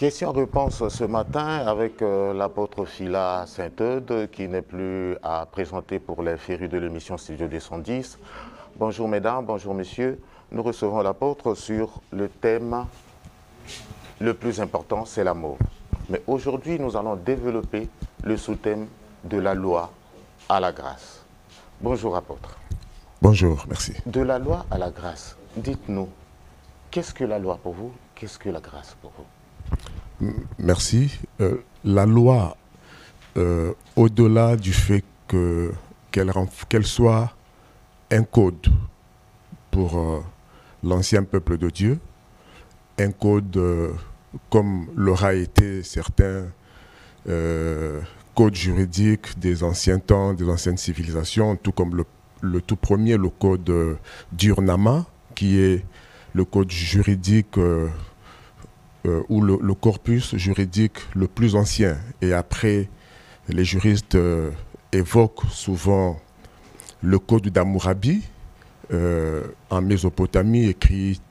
Question-réponse ce matin avec l'apôtre Phila Saint-Eudes qui n'est plus à présenter pour les férus de l'émission Studio 210. Bonjour mesdames, bonjour messieurs. Nous recevons l'apôtre sur le thème le plus important, c'est l'amour. Mais aujourd'hui, nous allons développer le sous-thème de la loi à la grâce. Bonjour apôtre. Bonjour, merci. De la loi à la grâce, dites-nous, qu'est-ce que la loi pour vous? Qu'est-ce que la grâce pour vous? Merci. La loi, au-delà du fait qu'elle soit un code pour l'ancien peuple de Dieu, un code comme l'aura été certains codes juridiques des anciens temps, des anciennes civilisations, tout comme le tout premier, le code d'Urnama, qui est le code juridique ou le corpus juridique le plus ancien. Et après, les juristes évoquent souvent le code d'Hammurabi en Mésopotamie,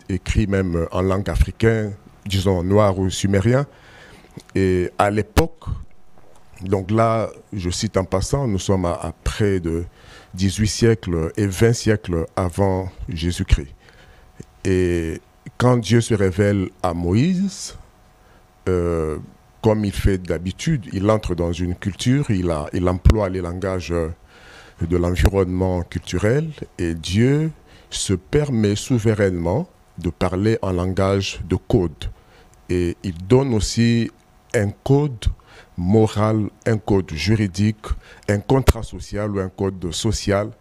écrit même en langue africaine, disons noir ou sumérien. Et à l'époque, donc là, je cite en passant, nous sommes à près de 18 siècles et 20 siècles avant Jésus-Christ. Et quand Dieu se révèle à Moïse, comme il fait d'habitude, il entre dans une culture, il emploie les langages de l'environnement culturel et Dieu se permet souverainement de parler en langage de code. Et il donne aussi un code moral, un code juridique, un contrat social ou un code social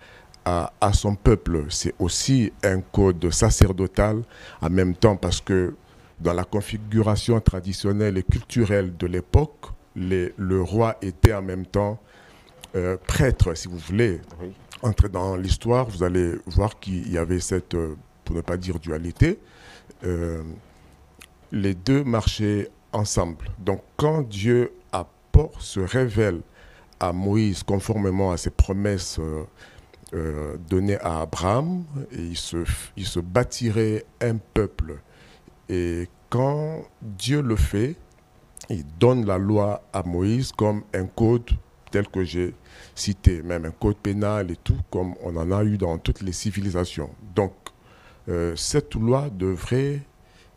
à son peuple. C'est aussi un code sacerdotal en même temps parce que dans la configuration traditionnelle et culturelle de l'époque, le roi était en même temps prêtre, si vous voulez. Oui. Entrez dans l'histoire, vous allez voir qu'il y avait cette, pour ne pas dire dualité, les deux marchaient ensemble. Donc quand Dieu se révèle à Moïse conformément à ses promesses donné à Abraham, et il se bâtirait un peuple. Et quand Dieu le fait, il donne la loi à Moïse comme un code tel que j'ai cité, même un code pénal et tout, comme on en a eu dans toutes les civilisations. Donc, cette loi devrait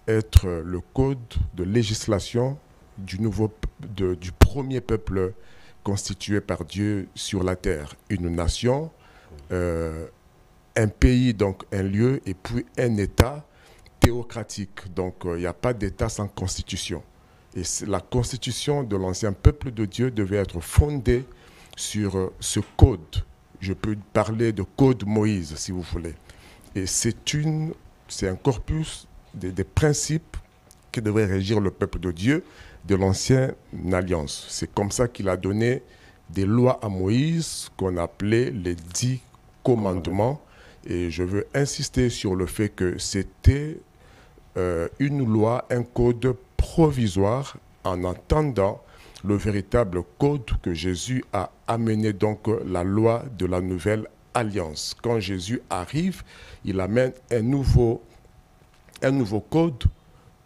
être le code de législation du premier peuple constitué par Dieu sur la terre. Une nation, un pays, donc un lieu, et puis un État théocratique. Donc il n'y a pas d'État sans constitution. Et la constitution de l'ancien peuple de Dieu devait être fondée sur ce code. Je peux parler de code Moïse, si vous voulez. Et c'est un corpus des principes qui devraient régir le peuple de Dieu de l'ancienne alliance. C'est comme ça qu'il a donné des lois à Moïse qu'on appelait les 10 commandements. Et je veux insister sur le fait que c'était une loi, un code provisoire en attendant le véritable code que Jésus a amené, donc la loi de la nouvelle alliance. Quand Jésus arrive, il amène un nouveau code,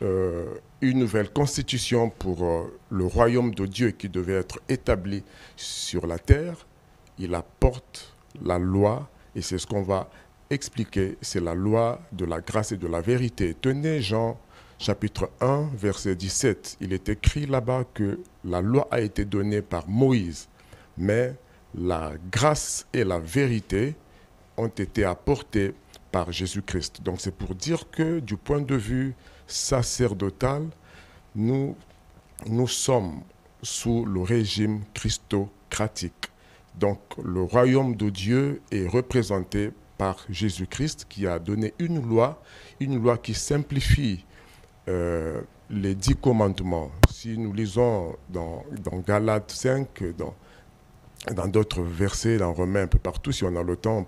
une nouvelle constitution pour le royaume de Dieu qui devait être établi sur la terre. Il apporte la loi et c'est ce qu'on va expliquer. C'est la loi de la grâce et de la vérité. Tenez Jean chapitre 1 verset 17. Il est écrit là-bas que la loi a été donnée par Moïse, mais la grâce et la vérité ont été apportées par Jésus-Christ. Donc c'est pour dire que du point de vue sacerdotal, nous sommes sous le régime christocratique. Donc le royaume de Dieu est représenté par Jésus-Christ qui a donné une loi qui simplifie les 10 commandements. Si nous lisons dans Galates 5, dans d'autres versets, dans Romains, un peu partout, si on a le temps,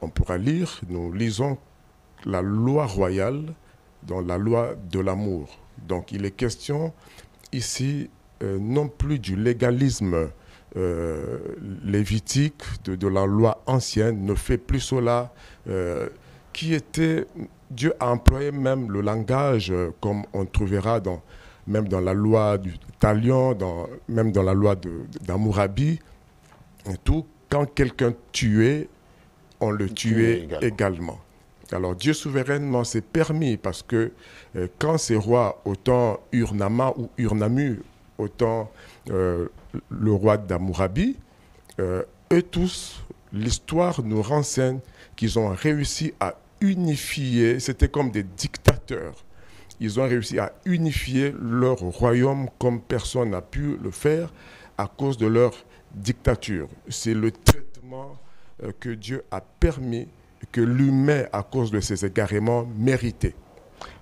on pourra lire, nous lisons la loi royale dans la loi de l'amour. Donc il est question ici non plus du légalisme lévitique de la loi ancienne, ne fait plus cela, qui était, Dieu a employé même le langage comme on trouvera dans même dans la loi du Talion, même dans la loi d'Hammurabi, et tout, quand quelqu'un tuait, on le tuait également. Alors Dieu souverainement s'est permis parce que quand ces rois, autant Ur-Nama ou Ur-Nammu, autant le roi d'Hammurabi, eux tous, l'histoire nous renseigne qu'ils ont réussi à unifier, c'était comme des dictateurs. Ils ont réussi à unifier leur royaume comme personne n'a pu le faire à cause de leur dictature. C'est le traitement que Dieu a permis, que l'humain, à cause de ses égarements, méritait.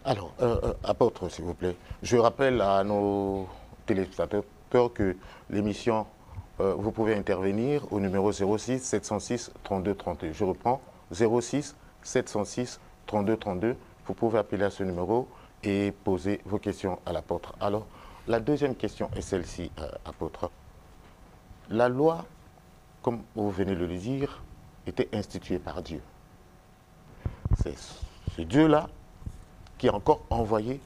Alors, apôtre, s'il vous plaît, je rappelle à nos téléspectateurs que l'émission, vous pouvez intervenir au numéro 06 706 32 32. Je reprends, 06 706 32 32. Vous pouvez appeler à ce numéro et poser vos questions à l'apôtre. Alors, la deuxième question est celle-ci, apôtre. La loi, comme vous venez de le dire, était instituée par Dieu. C'est ce Dieu-là qui a encore envoyé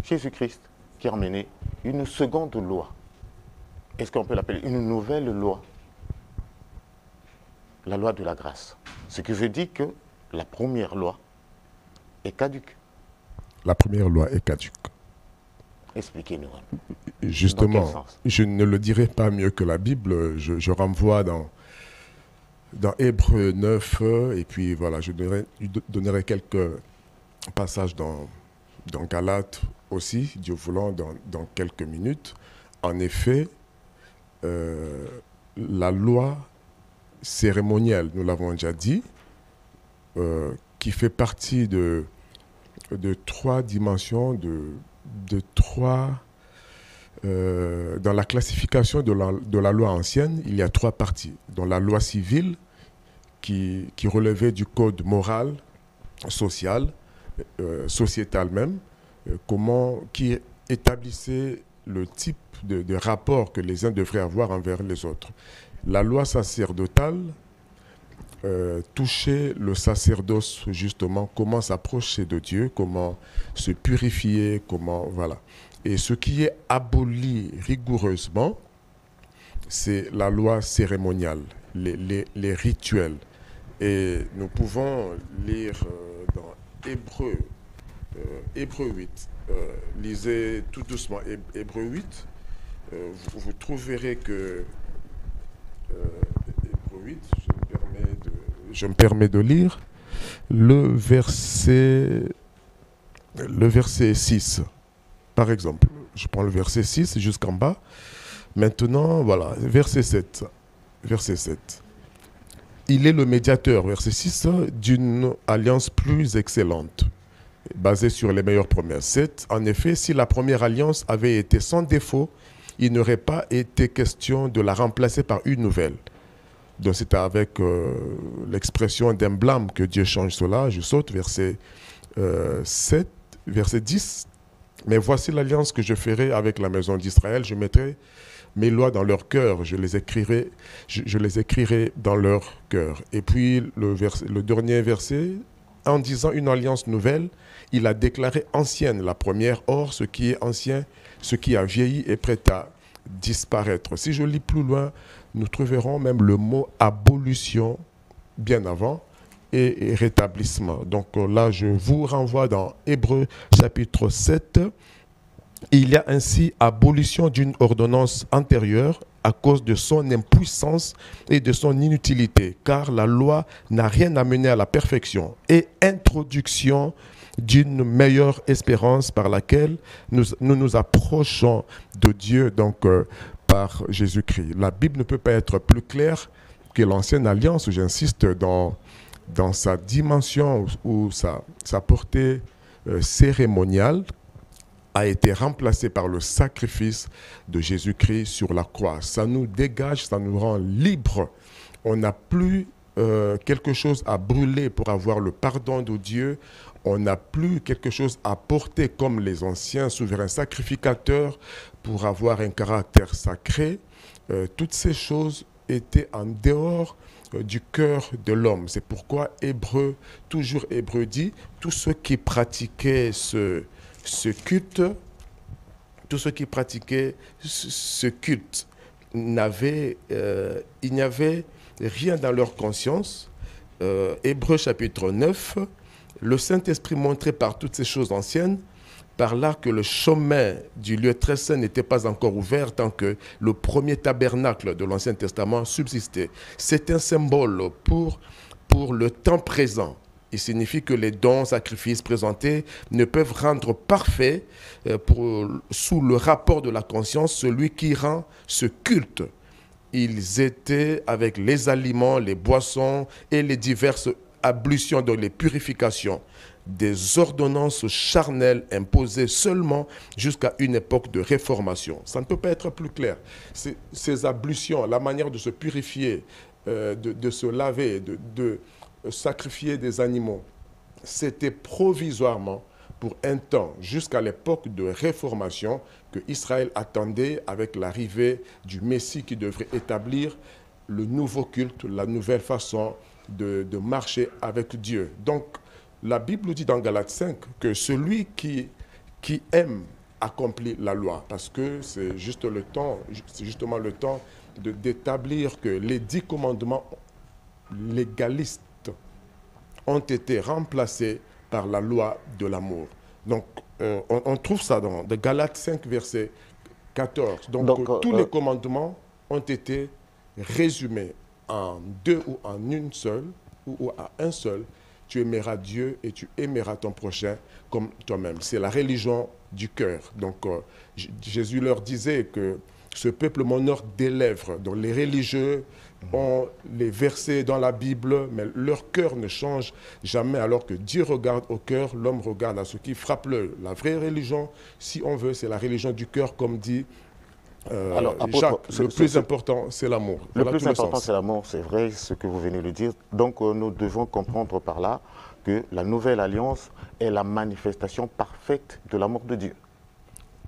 Jésus-Christ, qui a emmené une seconde loi. Est-ce qu'on peut l'appeler une nouvelle loi? La loi de la grâce. Ce qui veut dire que la première loi est caduque. La première loi est caduque. Expliquez-nous. Justement, je ne le dirai pas mieux que la Bible. Je renvoie dans Hébreux 9, et puis voilà, je donnerai quelques passages dans Galates aussi, Dieu voulant, dans quelques minutes. En effet, la loi cérémonielle, nous l'avons déjà dit, qui fait partie de trois dimensions, dans la classification de la loi ancienne, il y a trois parties. Dans la loi civile, qui relevait du code moral, social, sociétal même, qui établissait le type de rapport que les uns devraient avoir envers les autres. La loi sacerdotale touchait le sacerdoce, justement, comment s'approcher de Dieu, comment se purifier, comment, voilà. Et ce qui est aboli rigoureusement, c'est la loi cérémoniale, les rituels. Et nous pouvons lire dans Hébreux 8. Lisez tout doucement Hébreux 8. Vous trouverez que Hébreux 8, je me permets de lire le verset 6. Par exemple, je prends le verset 6 jusqu'en bas. Maintenant, voilà, verset 7. Il est le médiateur, verset 6, d'une alliance plus excellente, basée sur les meilleures promesses. 7. En effet, si la première alliance avait été sans défaut, il n'aurait pas été question de la remplacer par une nouvelle. Donc c'est avec l'expression d'un blâme que Dieu change cela. Je saute, verset 7, verset 10. Mais voici l'alliance que je ferai avec la maison d'Israël. Je mettrai mes lois dans leur cœur. Je les écrirai dans leur cœur. Et puis le dernier verset, en disant une alliance nouvelle, il a déclaré ancienne la première. Or, ce qui est ancien, ce qui a vieilli est prêt à disparaître. Si je lis plus loin, nous trouverons même le mot abolition bien avant et rétablissement. Donc là, je vous renvoie dans Hébreux chapitre 7. Il y a ainsi abolition d'une ordonnance antérieure à cause de son impuissance et de son inutilité, car la loi n'a rien amené à la perfection, et introduction d'une meilleure espérance par laquelle nous approchons de Dieu, donc par Jésus-Christ. La Bible ne peut pas être plus claire que l'ancienne alliance, j'insiste, dans sa dimension ou sa portée cérémoniale, a été remplacée par le sacrifice de Jésus-Christ sur la croix. Ça nous dégage, ça nous rend libres. On n'a plus quelque chose à brûler pour avoir le pardon de Dieu. On n'a plus quelque chose à porter comme les anciens souverains sacrificateurs pour avoir un caractère sacré. Toutes ces choses étaient en dehors du cœur de l'homme. C'est pourquoi toujours Hébreux dit, tous ceux qui pratiquaient ce culte, tous ceux qui pratiquaient ce culte, il n'y avait rien dans leur conscience. Hébreux chapitre 9, le Saint-Esprit montrait par toutes ces choses anciennes, par là que le chemin du lieu très saint n'était pas encore ouvert tant que le premier tabernacle de l'Ancien Testament subsistait. C'est un symbole pour le temps présent. Il signifie que les dons, sacrifices présentés ne peuvent rendre parfait sous le rapport de la conscience celui qui rend ce culte. Ils étaient avec les aliments, les boissons et les diverses ablutions, donc les purifications, des ordonnances charnelles imposées seulement jusqu'à une époque de réformation. Ça ne peut pas être plus clair. Ces ablutions, la manière de se purifier, de se laver, de sacrifier des animaux, c'était provisoirement pour un temps, jusqu'à l'époque de réformation que Israël attendait avec l'arrivée du Messie qui devrait établir le nouveau culte, la nouvelle façon de marcher avec Dieu. Donc, la Bible dit dans Galates 5 que celui qui aime accomplit la loi, parce que c'est justement le temps d'établir que les 10 commandements légalistes ont été remplacés par la loi de l'amour. Donc, on trouve ça dans Galates 5, verset 14. Donc tous les commandements ont été résumés en 2 ou en une seule, ou à un seul. Tu aimeras Dieu et tu aimeras ton prochain comme toi-même. C'est la religion du cœur. Donc, Jésus leur disait que ce peuple m'honore des lèvres. Donc, les religieux ont les versets dans la Bible, mais leur cœur ne change jamais, alors que Dieu regarde au cœur, l'homme regarde à ce qui frappe l'œil. La vraie religion, si on veut, c'est la religion du cœur, comme dit Alors, Jacques. Le plus important, c'est l'amour. Le plus important, c'est l'amour, c'est vrai ce que vous venez de dire. Donc, nous devons comprendre par là que la nouvelle alliance est la manifestation parfaite de l'amour de Dieu.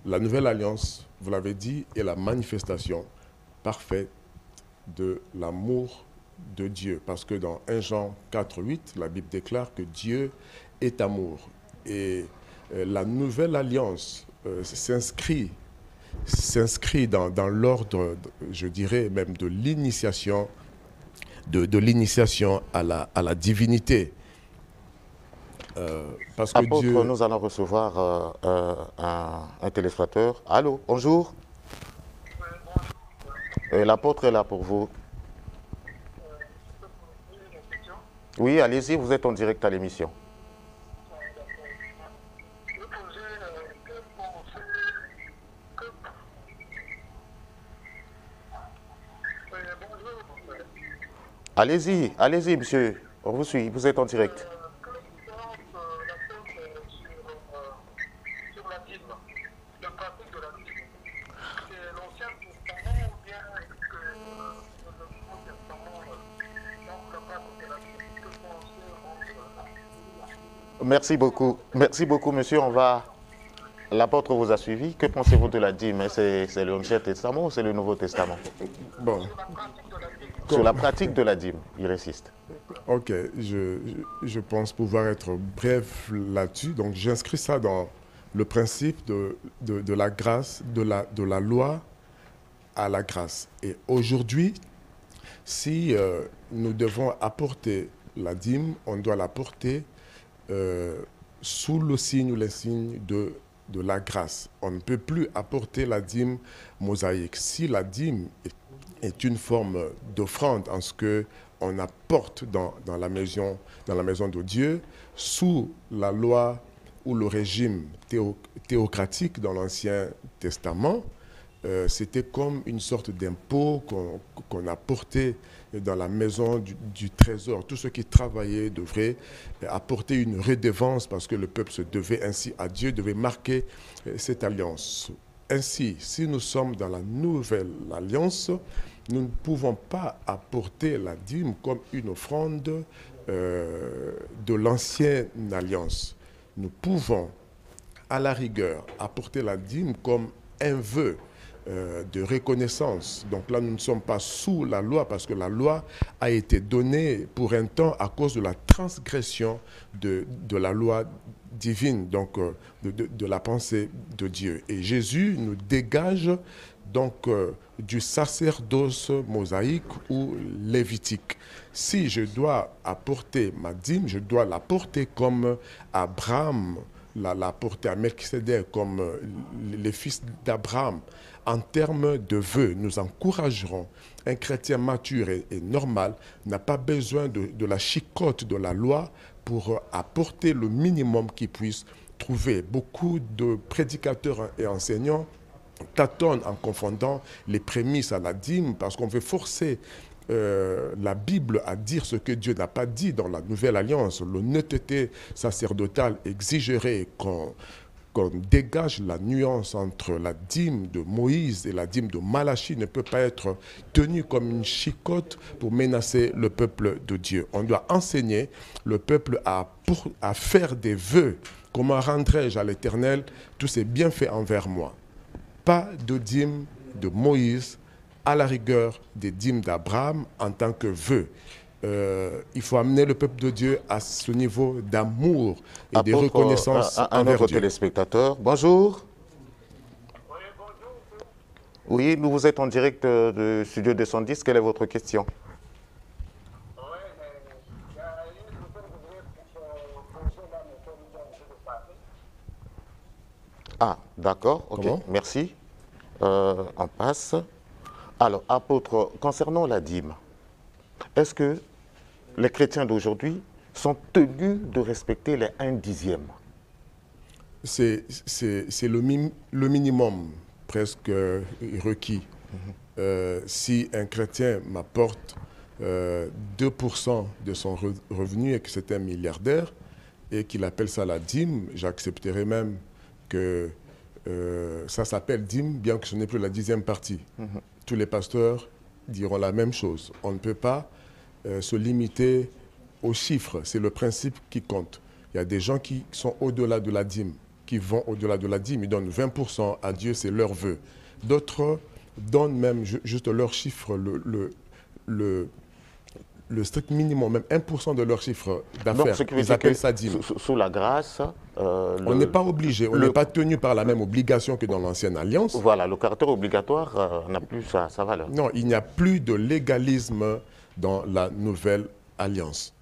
La nouvelle alliance, vous l'avez dit, est la manifestation parfaite de l'amour de Dieu. Parce que dans 1 Jean 4, 8, la Bible déclare que Dieu est amour. Et la nouvelle alliance s'inscrit dans l'ordre, je dirais même de l'initiation, de l'initiation à la divinité. Parce que Apôtre, Dieu... nous allons recevoir un téléspectateur. Allô, bonjour. L'apôtre est là pour vous. Oui, allez-y, vous êtes en direct à l'émission. Allez-y, monsieur. On vous suit, vous êtes en direct. Merci beaucoup, monsieur. L'apôtre vous a suivi. Que pensez-vous de la dîme? C'est l'Ancien Testament ou c'est le Nouveau Testament? Bon. Sur la pratique de la dîme, il insiste. Ok, je pense pouvoir être bref là-dessus. Donc, j'inscris ça dans le principe de la grâce, de la loi à la grâce. Et aujourd'hui, si nous devons apporter la dîme, on doit l'apporter sous le signe ou les signes de la grâce. On ne peut plus apporter la dîme mosaïque. Si la dîme est une forme d'offrande en ce qu'on apporte dans la maison de Dieu, sous la loi ou le régime théocratique dans l'Ancien Testament, c'était comme une sorte d'impôt qu'on apportait dans la maison du trésor. Tous ceux qui travaillaient devraient apporter une redevance parce que le peuple se devait ainsi à Dieu, devait marquer cette alliance. Ainsi, si nous sommes dans la nouvelle alliance, nous ne pouvons pas apporter la dîme comme une offrande de l'ancienne alliance. Nous pouvons, à la rigueur, apporter la dîme comme un vœu de reconnaissance. Donc là, nous ne sommes pas sous la loi parce que la loi a été donnée pour un temps à cause de la transgression de la loi divine, donc de la pensée de Dieu. Et Jésus nous dégage donc du sacerdoce mosaïque ou lévitique. Si je dois apporter ma dîme, je dois l'apporter comme Abraham l'a porté à Melchisédek, comme les fils d'Abraham. En termes de vœux, nous encouragerons un chrétien mature et normal n'a pas besoin de la chicotte de la loi pour apporter le minimum qu'il puisse trouver. Beaucoup de prédicateurs et enseignants tâtonnent en confondant les prémices à la dîme parce qu'on veut forcer la Bible à dire ce que Dieu n'a pas dit dans la Nouvelle Alliance. L'honnêteté sacerdotale exigerait qu'on dégage la nuance entre la dîme de Moïse et la dîme de Malachie ne peut pas être tenue comme une chicotte pour menacer le peuple de Dieu. On doit enseigner le peuple à faire des vœux. Comment rendrai-je à l'Éternel tous ses bienfaits envers moi? Pas de dîme de Moïse, à la rigueur des dîmes d'Abraham en tant que vœu. Il faut amener le peuple de Dieu à ce niveau d'amour et de reconnaissance envers autre Dieu. Téléspectateur. Bonjour. Oui, bonjour. Oui, nous vous êtes en direct de Studio 210. Quelle est votre question? Oui, mais il y a une question que je voudrais poser là, mais comme il y a un peu de parler. Ah, d'accord, ok, Comment? merci. On passe. Alors, apôtre, concernant la dîme, est-ce que les chrétiens d'aujourd'hui sont tenus de respecter les 1/10? C'est le minimum presque requis. Si un chrétien m'apporte 2% de son revenu et que c'est un milliardaire et qu'il appelle ça la dîme, j'accepterai même que ça s'appelle dîme, bien que ce n'est plus la 10e partie. Tous les pasteurs diront la même chose. On ne peut pas se limiter aux chiffres. C'est le principe qui compte. Il y a des gens qui sont au-delà de la dîme, qui vont au-delà de la dîme. Ils donnent 20% à Dieu, c'est leur vœu. D'autres donnent même juste leur chiffre, le strict minimum, même 1% de leur chiffre d'affaires. Ils appellent ça dîme. Sous la grâce, on n'est pas obligé, on n'est pas tenu par la même obligation que dans l'ancienne alliance. Voilà, le caractère obligatoire n'a plus sa valeur. Non, il n'y a plus de légalisme dans la nouvelle alliance.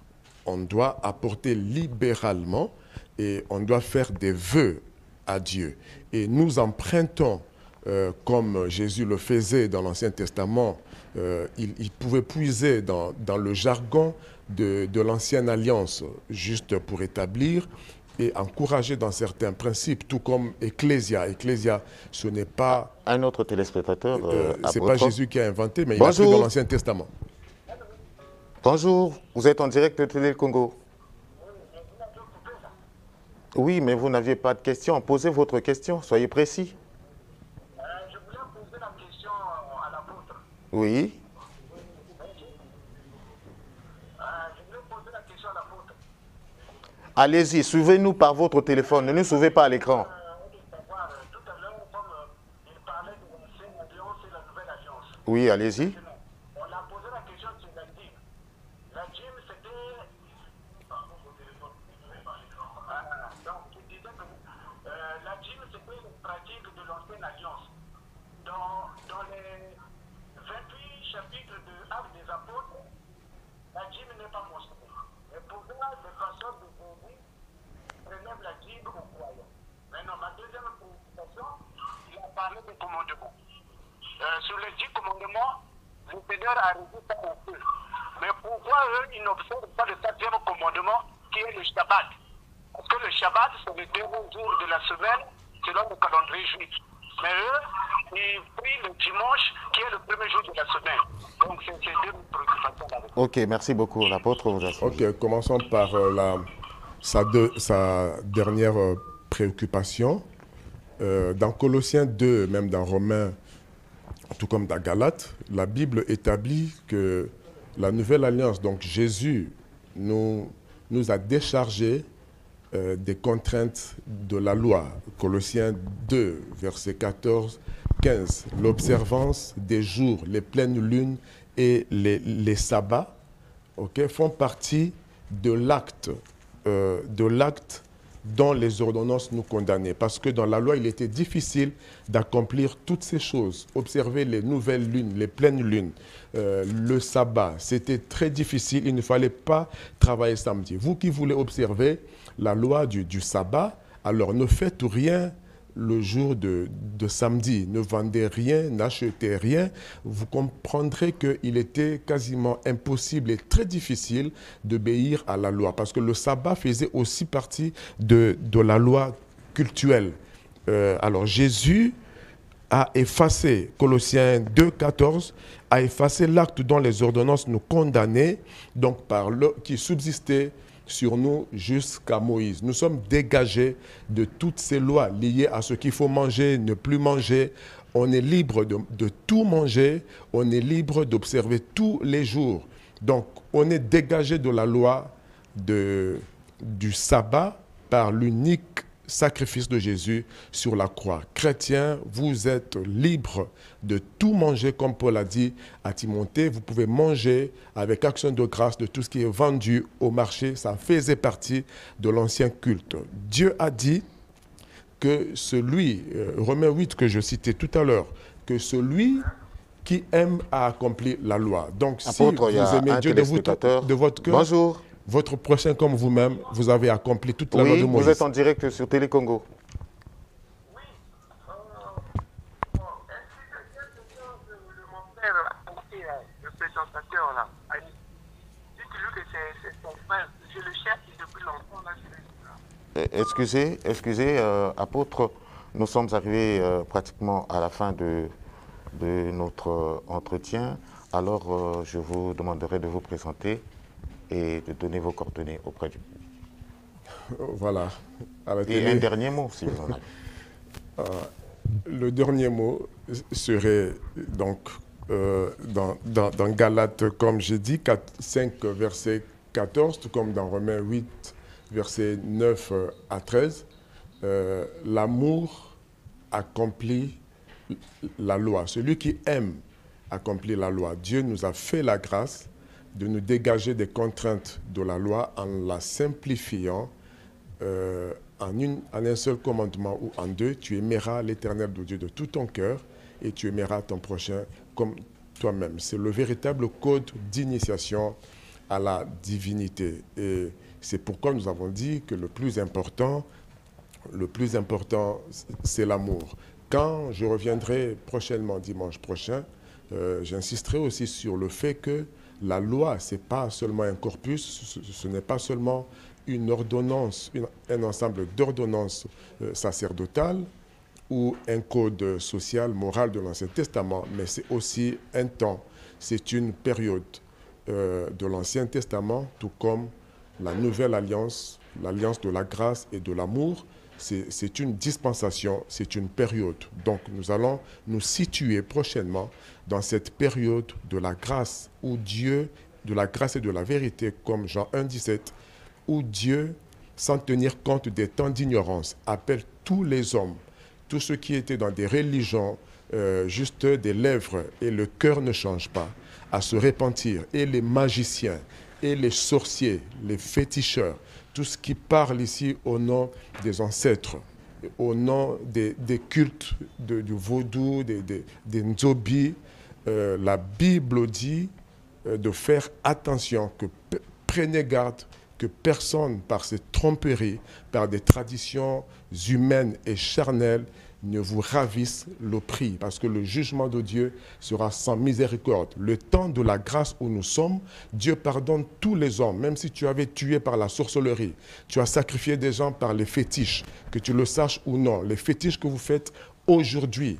On doit apporter libéralement et on doit faire des vœux à Dieu. Et nous empruntons, comme Jésus le faisait dans l'Ancien Testament, il pouvait puiser dans le jargon de l'ancienne alliance, juste pour établir et encourager dans certains principes, tout comme Ecclésia. Ecclésia, ce n'est pas... Un autre téléspectateur. ce n'est pas Jésus qui a inventé, mais Bonjour. il a pris dans l'Ancien Testament. Bonjour, vous êtes en direct de Télé Congo. Oui, mais vous n'aviez pas de question. Posez votre question, soyez précis. Je voulais poser la question à l'apôtre. Oui. Je voulais poser la question à l'apôtre. Allez-y, suivez-nous par votre téléphone. Ne nous suivez pas à l'écran. Savoir, tout à l'heure, comme il parlait de l'ancienne alliance et la nouvelle alliance. Oui, allez-y. On a posé la question sur la dîme. La dîme, c'était... donc, il disait que la dîme, c'était une pratique de l'ancienne alliance. Dans les 28 chapitres de Actes des Apôtres, la dîme n'est pas mentionnée. Et pourquoi les pasteurs d'aujourd'hui prélèvent la dîme aux croyants? Maintenant, ma deuxième préoccupation, il a parlé des commandements. Sur les 10 commandements, le Seigneur a réduit ça un peu. Mais pourquoi eux, ils n'observent pas le 4e commandement qui est le Shabbat? Parce que le Shabbat, c'est le dernier jour de la semaine selon le calendrier juif. Mais eux, ils prient le dimanche qui est le premier jour de la semaine. Donc c'est ces deux préoccupations-là. Ok, merci beaucoup. L'apôtre vous a suivi. Ok, commençons par sa dernière préoccupation. Dans Colossiens 2, même dans Romains, tout comme dans Galates, la Bible établit que la nouvelle alliance, donc Jésus, nous a déchargé des contraintes de la loi. Colossiens 2, versets 14, 15. L'observance des jours, les pleines lunes et les sabbats, font partie de l'acte dont les ordonnances nous condamnaient. Parce que dans la loi, il était difficile d'accomplir toutes ces choses. Observer les nouvelles lunes, les pleines lunes, le sabbat, c'était très difficile. Il ne fallait pas travailler samedi. Vous qui voulez observer la loi du sabbat, alors ne faites rien le jour de samedi. Ne vendez rien, n'achetez rien. Vous comprendrez qu'il était quasiment impossible et très difficile d'obéir à la loi. Parce que le sabbat faisait aussi partie de la loi cultuelle. Alors Jésus a effacé, Colossiens 2, 14, a effacé l'acte dont les ordonnances nous condamnaient, donc qui subsistait sur nous jusqu'à Moïse. Nous sommes dégagés de toutes ces lois liées à ce qu'il faut manger, ne plus manger. On est libre de tout manger, on est libre d'observer tous les jours. Donc, on est dégagé de la loi du sabbat par l'unique sacrifice de Jésus sur la croix. Chrétiens, vous êtes libres de tout manger, comme Paul a dit à Timothée. Vous pouvez manger avec action de grâce de tout ce qui est vendu au marché. Ça faisait partie de l'ancien culte. Dieu a dit que celui, Romains 8 que je citais tout à l'heure, que celui qui aime a accompli la loi. Donc si vous aimez Dieu de votre cœur, bonjour. Votre prochain comme vous-même, vous avez accompli toute la loi de Moïse. Vous êtes en direct sur Télé Congo. Oui. Est-ce que quelqu'un de mon frère le présentateur là, dites-lui que c'est son frère. Je le cherche depuis longtemps là. Excusez, apôtre, nous sommes arrivés pratiquement à la fin de notre entretien. Alors, je vous demanderai de vous présenter et de donner vos coordonnées auprès du public. Voilà. Et un dernier mot, si vous en avez. Le dernier mot serait donc dans Galates, comme j'ai dit, 5 verset 14, tout comme dans Romains 8, versets 9 à 13. L'amour accomplit la loi. Celui qui aime accomplit la loi. Dieu nous a fait la grâce de nous dégager des contraintes de la loi en la simplifiant en un seul commandement ou en deux. Tu aimeras l'Éternel de Dieu de tout ton cœur et tu aimeras ton prochain comme toi-même. C'est le véritable code d'initiation à la divinité. Et c'est pourquoi nous avons dit que le plus important, c'est l'amour. Quand je reviendrai prochainement, dimanche prochain, j'insisterai aussi sur le fait que la loi, ce n'est pas seulement un corpus, ce n'est pas seulement une ordonnance, un ensemble d'ordonnances sacerdotales ou un code social, moral de l'Ancien Testament, mais c'est aussi un temps, c'est une période de l'Ancien Testament, tout comme la Nouvelle Alliance, l'Alliance de la grâce et de l'amour. C'est une dispensation, c'est une période. Donc nous allons nous situer prochainement dans cette période de la grâce où Dieu, de la grâce et de la vérité, comme Jean 1, 17, où Dieu, sans tenir compte des temps d'ignorance, appelle tous les hommes, tous ceux qui étaient dans des religions juste des lèvres et le cœur ne change pas, à se repentir. Et les magiciens, et les sorciers, les féticheurs, tout ce qui parle ici au nom des ancêtres, au nom des cultes du vaudou, des nzobi, la Bible dit de faire attention, que prenez garde que personne, par ses tromperies, par des traditions humaines et charnelles, ne vous ravisse le prix, parce que le jugement de Dieu sera sans miséricorde. Le temps de la grâce où nous sommes, Dieu pardonne tous les hommes, même si tu avais tué par la sorcellerie, tu as sacrifié des gens par les fétiches, que tu le saches ou non. Les fétiches que vous faites aujourd'hui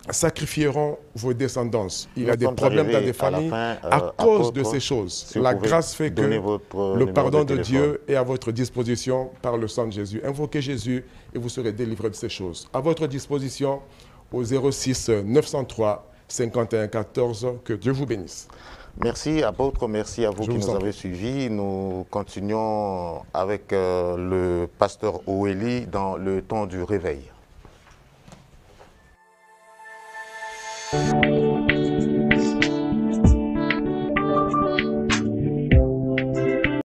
sacrifieront vos descendants. Il y a des problèmes dans des familles à cause de ces choses. La grâce fait que le pardon de Dieu est à votre disposition par le sang de Jésus. Invoquez Jésus et vous serez délivrés de ces choses. À votre disposition au 06 903 51 14. Que Dieu vous bénisse. Merci apôtre, merci à vous qui nous avez suivis. Nous continuons avec le pasteur Oeli dans le temps du réveil.